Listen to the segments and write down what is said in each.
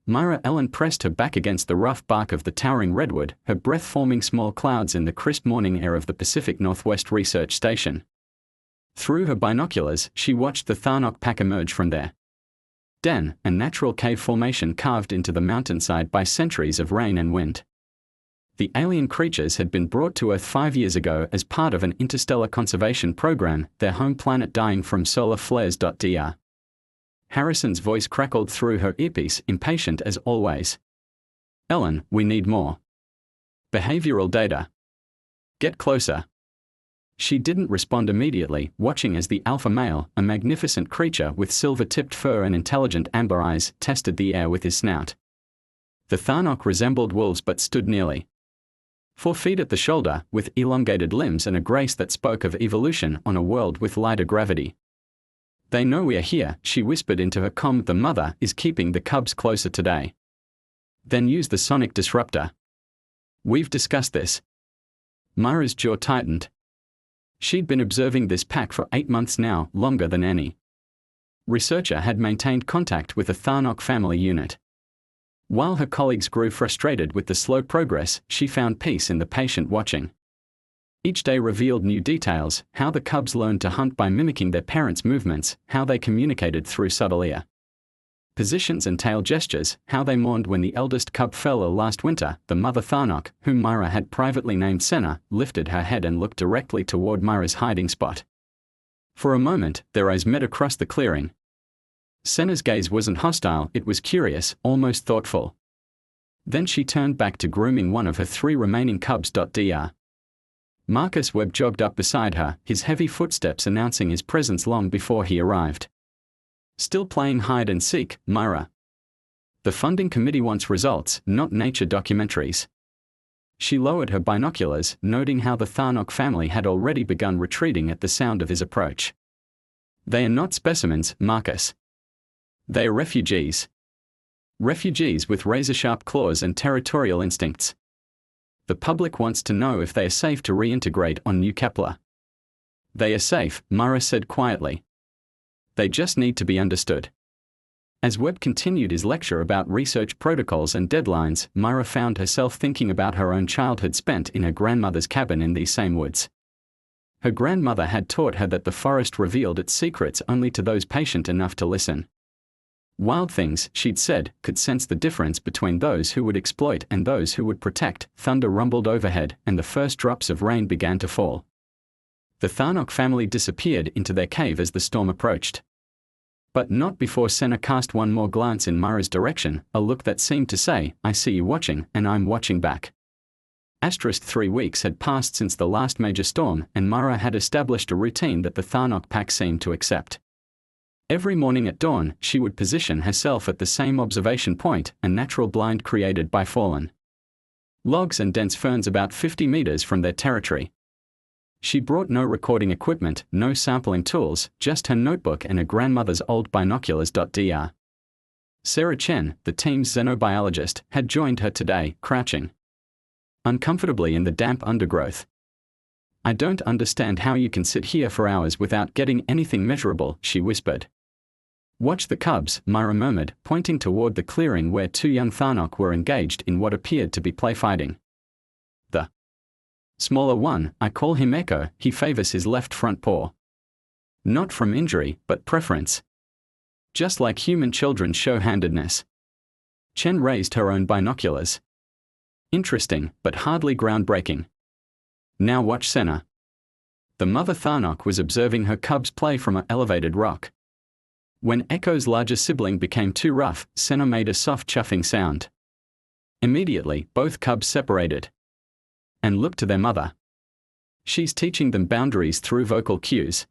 Ellen pressed her back against the rough bark of the towering redwood, her breath forming small clouds in the crisp morning air of the Pacific Northwest Research Station. Through her binoculars, she watched the Tharnock pack emerge from their den, a natural cave formation carved into the mountainside by centuries of rain and wind. The alien creatures had been brought to Earth 5 years ago as part of an interstellar conservation program, their home planet dying from solar flares. Dr. Harrison's voice crackled through her earpiece, impatient as always. Ellen, we need more behavioral data. Get closer. She didn't respond immediately, watching as the alpha male, a magnificent creature with silver-tipped fur and intelligent amber eyes, tested the air with his snout. The Tharnock resembled wolves but stood nearly 4 feet at the shoulder, with elongated limbs and a grace that spoke of evolution on a world with lighter gravity. They know we are here, she whispered into her comm. The mother is keeping the cubs closer today. Then use the sonic disruptor. We've discussed this. Myra's jaw tightened. She'd been observing this pack for 8 months now, longer than any researcher had maintained contact with a Tharnock family unit. While her colleagues grew frustrated with the slow progress, she found peace in the patient watching. Each day revealed new details: how the cubs learned to hunt by mimicking their parents' movements, how they communicated through subtle ear positions and tail gestures, how they mourned when the eldest cub fell ill last winter. The mother Tharnock, whom Myra had privately named Senna, lifted her head and looked directly toward Myra's hiding spot. For a moment, their eyes met across the clearing. Senna's gaze wasn't hostile, it was curious, almost thoughtful. Then she turned back to grooming one of her 3 remaining cubs. Dr. Marcus Webb jogged up beside her, his heavy footsteps announcing his presence long before he arrived. Still playing hide and seek, Myra? The funding committee wants results, not nature documentaries. She lowered her binoculars, noting how the Tharnock family had already begun retreating at the sound of his approach. They are not specimens, Marcus. They are refugees. Refugees with razor-sharp claws and territorial instincts. The public wants to know if they are safe to reintegrate on New Kepler. They are safe, Myra said quietly. They just need to be understood. As Webb continued his lecture about research protocols and deadlines, Myra found herself thinking about her own childhood spent in her grandmother's cabin in these same woods. Her grandmother had taught her that the forest revealed its secrets only to those patient enough to listen. Wild things, she'd said, could sense the difference between those who would exploit and those who would protect. Thunder rumbled overhead, and the first drops of rain began to fall. The Tharnock family disappeared into their cave as the storm approached. But not before Senna cast one more glance in Myra's direction, a look that seemed to say, I see you watching, and I'm watching back. 3 weeks had passed since the last major storm, and Myra had established a routine that the Tharnock pack seemed to accept. Every morning at dawn, she would position herself at the same observation point, a natural blind created by fallen logs and dense ferns about 50 meters from their territory. She brought no recording equipment, no sampling tools, just her notebook and her grandmother's old binoculars. Dr. Sarah Chen, the team's xenobiologist, had joined her today, crouching uncomfortably in the damp undergrowth. I don't understand how you can sit here for hours without getting anything measurable, she whispered. Watch the cubs, Myra murmured, pointing toward the clearing where 2 young Tharnock were engaged in what appeared to be play fighting. The smaller one, I call him Echo, he favors his left front paw. Not from injury, but preference. Just like human children show handedness. Chen raised her own binoculars. Interesting, but hardly groundbreaking. Now watch Senna. The mother Tharnock was observing her cubs play from an elevated rock. When Echo's larger sibling became too rough, Senna made a soft chuffing sound. Immediately, both cubs separated and looked to their mother. She's teaching them boundaries through vocal cues.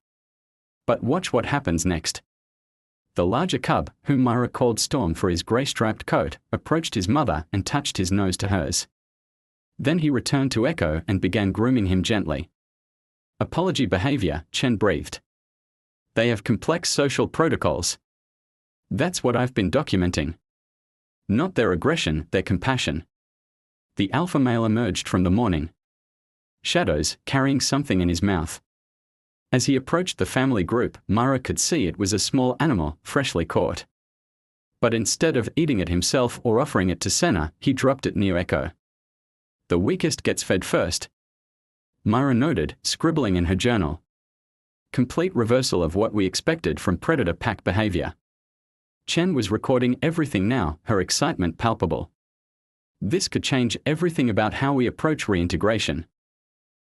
But watch what happens next. The larger cub, whom Myra called Storm for his gray-striped coat, approached his mother and touched his nose to hers. Then he returned to Echo and began grooming him gently. Apology behavior, Chen breathed. They have complex social protocols. That's what I've been documenting. Not their aggression, their compassion. The alpha male emerged from the morning shadows, carrying something in his mouth. As he approached the family group, Myra could see it was a small animal, freshly caught. But instead of eating it himself or offering it to Senna, he dropped it near Echo. The weakest gets fed first, Myra noted, scribbling in her journal. Complete reversal of what we expected from predator pack behavior. Chen was recording everything now, her excitement palpable. This could change everything about how we approach reintegration.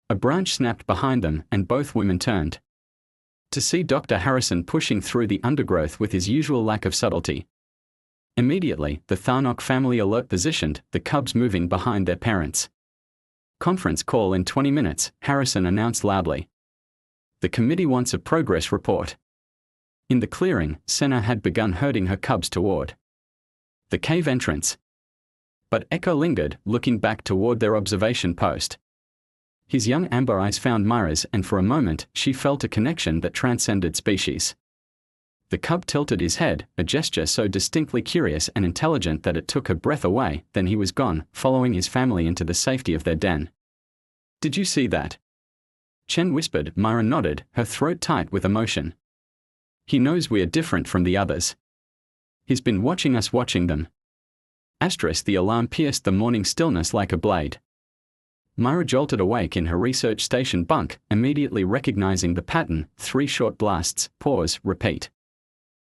A branch snapped behind them, and both women turned to see Dr. Harrison pushing through the undergrowth with his usual lack of subtlety. Immediately, the Tharnock family alert positioned, the cubs moving behind their parents. Conference call in 20 minutes, Harrison announced loudly. The committee wants a progress report. In the clearing, Senna had begun herding her cubs toward the cave entrance. But Echo lingered, looking back toward their observation post. His young amber eyes found Myra's, and for a moment, she felt a connection that transcended species. The cub tilted his head, a gesture so distinctly curious and intelligent that it took her breath away, then he was gone, following his family into the safety of their den. Did you see that? Chen whispered. Myra nodded, her throat tight with emotion. He knows we are different from the others. He's been watching us watching them. The alarm pierced the morning stillness like a blade. Myra jolted awake in her research station bunk, immediately recognizing the pattern: 3 short blasts, pause, repeat.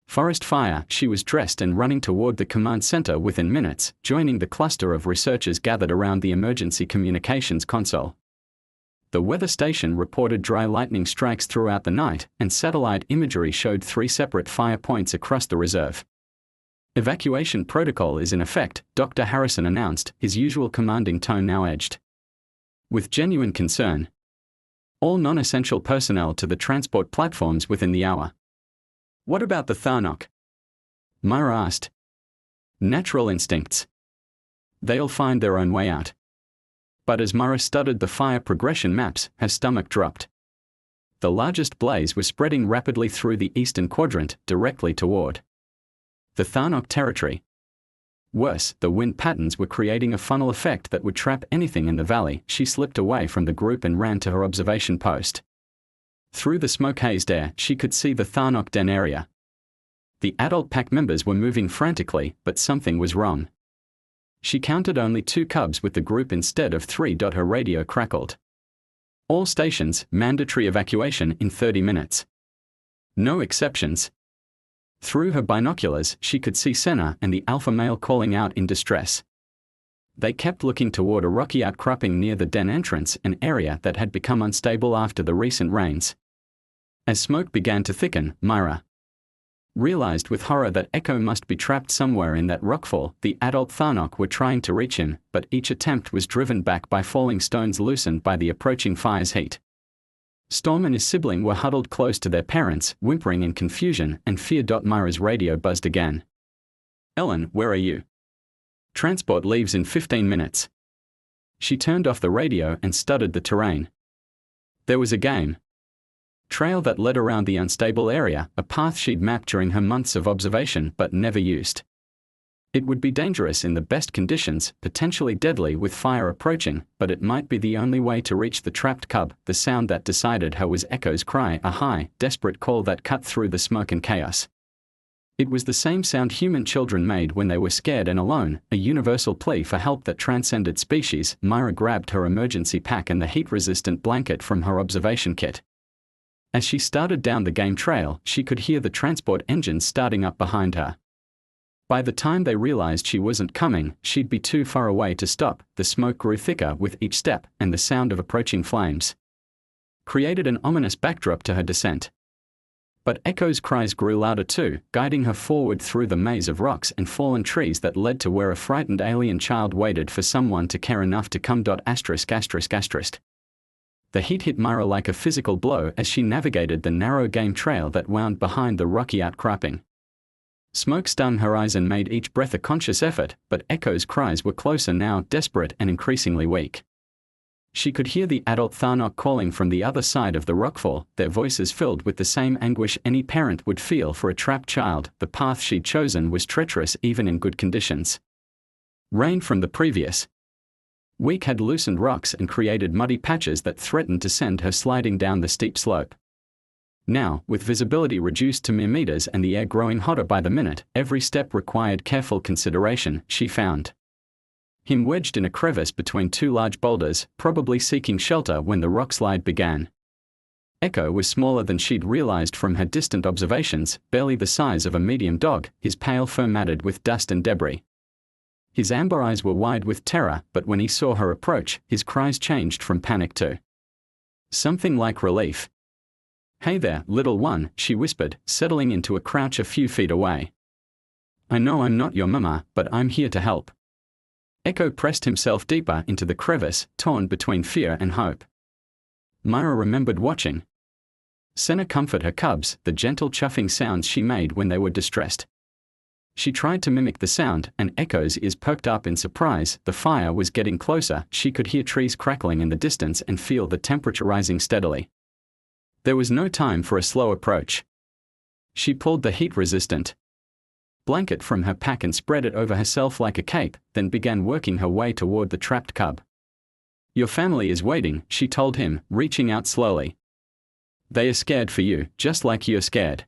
Forest fire. She was dressed and running toward the command center within minutes, joining the cluster of researchers gathered around the emergency communications console. The weather station reported dry lightning strikes throughout the night, and satellite imagery showed 3 separate fire points across the reserve. Evacuation protocol is in effect, Dr. Harrison announced, his usual commanding tone now edged with genuine concern. All non-essential personnel to the transport platforms within the hour. What about the Tharnock? Myra asked. Natural instincts. They'll find their own way out. But as Myra studied the fire progression maps, her stomach dropped. The largest blaze was spreading rapidly through the eastern quadrant, directly toward the Tharnock territory. Worse, the wind patterns were creating a funnel effect that would trap anything in the valley. She slipped away from the group and ran to her observation post. Through the smoke-hazed air, she could see the Tharnock den area. The adult pack members were moving frantically, but something was wrong. She counted only 2 cubs with the group instead of 3. Her radio crackled. All stations, mandatory evacuation in 30 minutes. No exceptions. Through her binoculars, she could see Senna and the alpha male calling out in distress. They kept looking toward a rocky outcropping near the den entrance, an area that had become unstable after the recent rains. As smoke began to thicken, Myra realized with horror that Echo must be trapped somewhere in that rockfall. The adult Tharnock were trying to reach him, but each attempt was driven back by falling stones loosened by the approaching fire's heat. Storm and his sibling were huddled close to their parents, whimpering in confusion and fear. Myra's radio buzzed again. Ellen, where are you? Transport leaves in 15 minutes. She turned off the radio and studied the terrain. There was a game trail that led around the unstable area, a path she'd mapped during her months of observation but never used. It would be dangerous in the best conditions, potentially deadly with fire approaching, but it might be the only way to reach the trapped cub. The sound that decided her was Echo's cry, a high, desperate call that cut through the smoke and chaos. It was the same sound human children made when they were scared and alone, a universal plea for help that transcended species. Myra grabbed her emergency pack and the heat-resistant blanket from her observation kit. As she started down the game trail, she could hear the transport engines starting up behind her. By the time they realized she wasn't coming, she'd be too far away to stop. The smoke grew thicker with each step, and the sound of approaching flames created an ominous backdrop to her descent. But Echo's cries grew louder too, guiding her forward through the maze of rocks and fallen trees that led to where a frightened alien child waited for someone to care enough to come. The heat hit Myra like a physical blow as she navigated the narrow game trail that wound behind the rocky outcropping. Smoke stung her eyes and made each breath a conscious effort, but Echo's cries were closer now, desperate and increasingly weak. She could hear the adult Tharnock calling from the other side of the rockfall, their voices filled with the same anguish any parent would feel for a trapped child. The path she'd chosen was treacherous even in good conditions. Rain from the previous week had loosened rocks and created muddy patches that threatened to send her sliding down the steep slope. Now, with visibility reduced to mere meters and the air growing hotter by the minute, every step required careful consideration. She found him wedged in a crevice between two large boulders, probably seeking shelter when the rock slide began. Echo was smaller than she'd realized from her distant observations, barely the size of a medium dog, his pale fur matted with dust and debris. His amber eyes were wide with terror, but when he saw her approach, his cries changed from panic to something like relief. "Hey there, little one," she whispered, settling into a crouch a few feet away. "I know I'm not your mama, but I'm here to help." Echo pressed himself deeper into the crevice, torn between fear and hope. Myra remembered watching Senna comfort her cubs, the gentle chuffing sounds she made when they were distressed. She tried to mimic the sound, and Echo's ears perked up in surprise. The fire was getting closer. She could hear trees crackling in the distance and feel the temperature rising steadily. There was no time for a slow approach. She pulled the heat-resistant blanket from her pack and spread it over herself like a cape, then began working her way toward the trapped cub. "Your family is waiting," she told him, reaching out slowly. "They are scared for you, just like you're scared.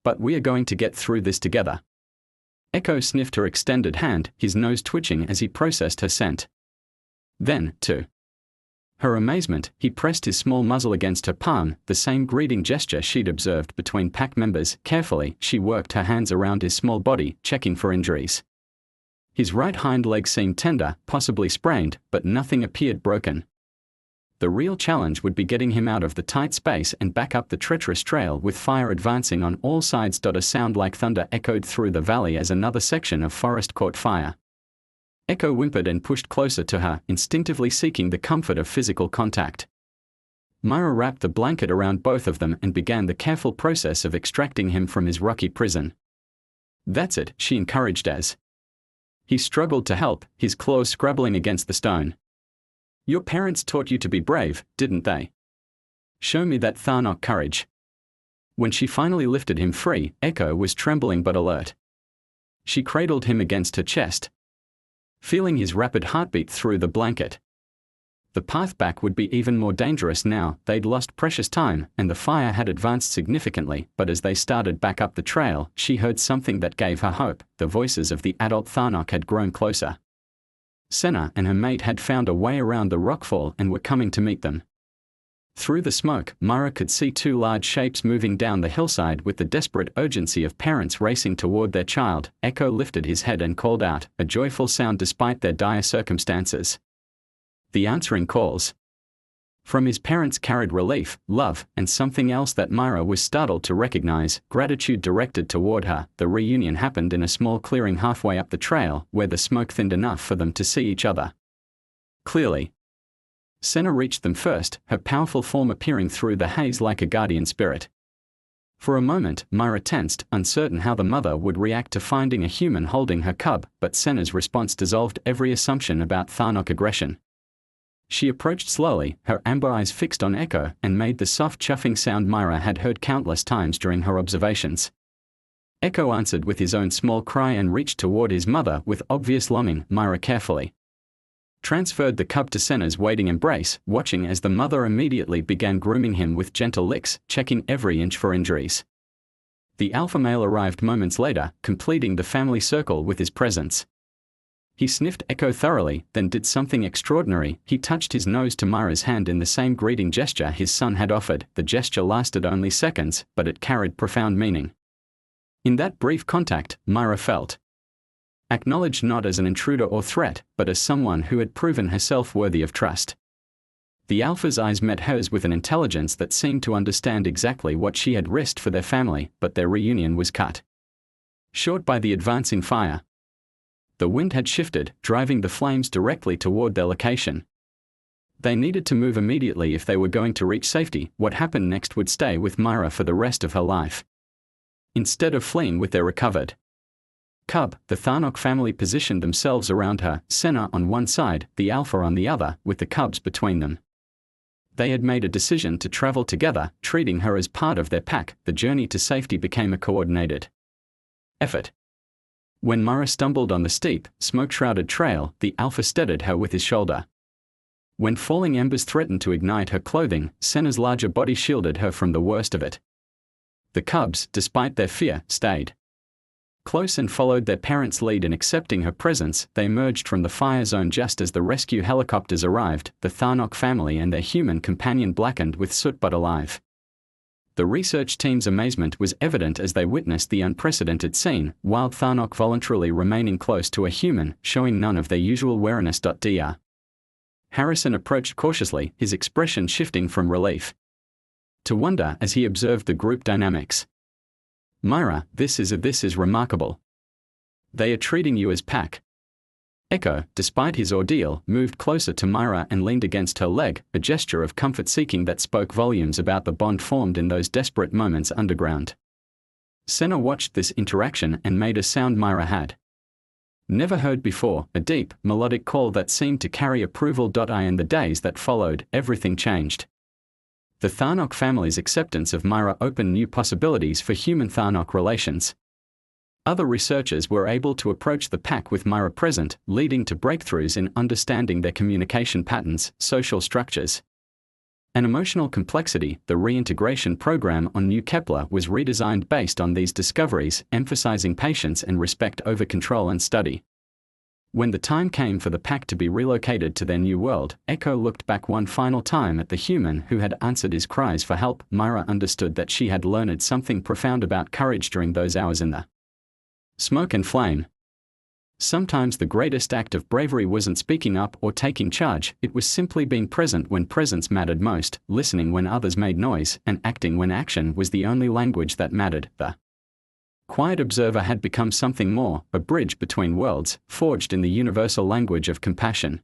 But we are going to get through this together." Echo sniffed her extended hand, his nose twitching as he processed her scent. Then, to her amazement, he pressed his small muzzle against her palm, the same greeting gesture she'd observed between pack members. Carefully, she worked her hands around his small body, checking for injuries. His right hind leg seemed tender, possibly sprained, but nothing appeared broken. The real challenge would be getting him out of the tight space and back up the treacherous trail with fire advancing on all sides. A sound like thunder echoed through the valley as another section of forest caught fire. Echo whimpered and pushed closer to her, instinctively seeking the comfort of physical contact. Myra wrapped the blanket around both of them and began the careful process of extracting him from his rocky prison. "That's it," she encouraged as he struggled to help, his claws scrabbling against the stone. "Your parents taught you to be brave, didn't they? Show me that Tharnok courage." When she finally lifted him free, Echo was trembling but alert. She cradled him against her chest, feeling his rapid heartbeat through the blanket. The path back would be even more dangerous now. They'd lost precious time, and the fire had advanced significantly, but as they started back up the trail, she heard something that gave her hope. The voices of the adult Tharnok had grown closer. Senna and her mate had found a way around the rockfall and were coming to meet them. Through the smoke, Myra could see two large shapes moving down the hillside with the desperate urgency of parents racing toward their child. Echo lifted his head and called out, a joyful sound despite their dire circumstances. The answering calls from his parents carried relief, love, and something else that Myra was startled to recognize, gratitude directed toward her. The reunion happened in a small clearing halfway up the trail, where the smoke thinned enough for them to see each other clearly. Senna reached them first, her powerful form appearing through the haze like a guardian spirit. For a moment, Myra tensed, uncertain how the mother would react to finding a human holding her cub, but Senna's response dissolved every assumption about Tharnok aggression. She approached slowly, her amber eyes fixed on Echo, and made the soft chuffing sound Myra had heard countless times during her observations. Echo answered with his own small cry and reached toward his mother with obvious longing. Myra carefully transferred the cub to Senna's waiting embrace, watching as the mother immediately began grooming him with gentle licks, checking every inch for injuries. The alpha male arrived moments later, completing the family circle with his presence. He sniffed Echo thoroughly, then did something extraordinary. He touched his nose to Myra's hand in the same greeting gesture his son had offered. The gesture lasted only seconds, but it carried profound meaning. In that brief contact, Myra felt acknowledged not as an intruder or threat, but as someone who had proven herself worthy of trust. The alpha's eyes met hers with an intelligence that seemed to understand exactly what she had risked for their family, but their reunion was cut short by the advancing fire. The wind had shifted, driving the flames directly toward their location. They needed to move immediately if they were going to reach safety. What happened next would stay with Myra for the rest of her life. Instead of fleeing with their recovered cub, the Tharnok family positioned themselves around her, Senna on one side, the alpha on the other, with the cubs between them. They had made a decision to travel together, treating her as part of their pack. The journey to safety became a coordinated effort. When Myra stumbled on the steep, smoke-shrouded trail, the alpha steadied her with his shoulder. When falling embers threatened to ignite her clothing, Senna's larger body shielded her from the worst of it. The cubs, despite their fear, stayed close and followed their parents' lead in accepting her presence. They emerged from the fire zone just as the rescue helicopters arrived, the Tharnok family and their human companion blackened with soot but alive. The research team's amazement was evident as they witnessed the unprecedented scene, wild Tharnok voluntarily remaining close to a human, showing none of their usual wariness. Dr. Harrison approached cautiously, his expression shifting from relief to wonder as he observed the group dynamics. Myra, this is remarkable. They are treating you as pack. Echo, despite his ordeal, moved closer to Myra and leaned against her leg, a gesture of comfort-seeking that spoke volumes about the bond formed in those desperate moments underground. Senna watched this interaction and made a sound Myra had never heard before, a deep, melodic call that seemed to carry approval. In the days that followed, everything changed. The Tharnok family's acceptance of Myra opened new possibilities for human-Tharnok relations. Other researchers were able to approach the pack with Myra present, leading to breakthroughs in understanding their communication patterns, social structures, and emotional complexity. The reintegration program on New Kepler was redesigned based on these discoveries, emphasizing patience and respect over control and study. When the time came for the pack to be relocated to their new world, Echo looked back one final time at the human who had answered his cries for help. Myra understood that she had learned something profound about courage during those hours in the smoke and flame. Sometimes the greatest act of bravery wasn't speaking up or taking charge, it was simply being present when presence mattered most, listening when others made noise, and acting when action was the only language that mattered. The quiet observer had become something more, a bridge between worlds, forged in the universal language of compassion.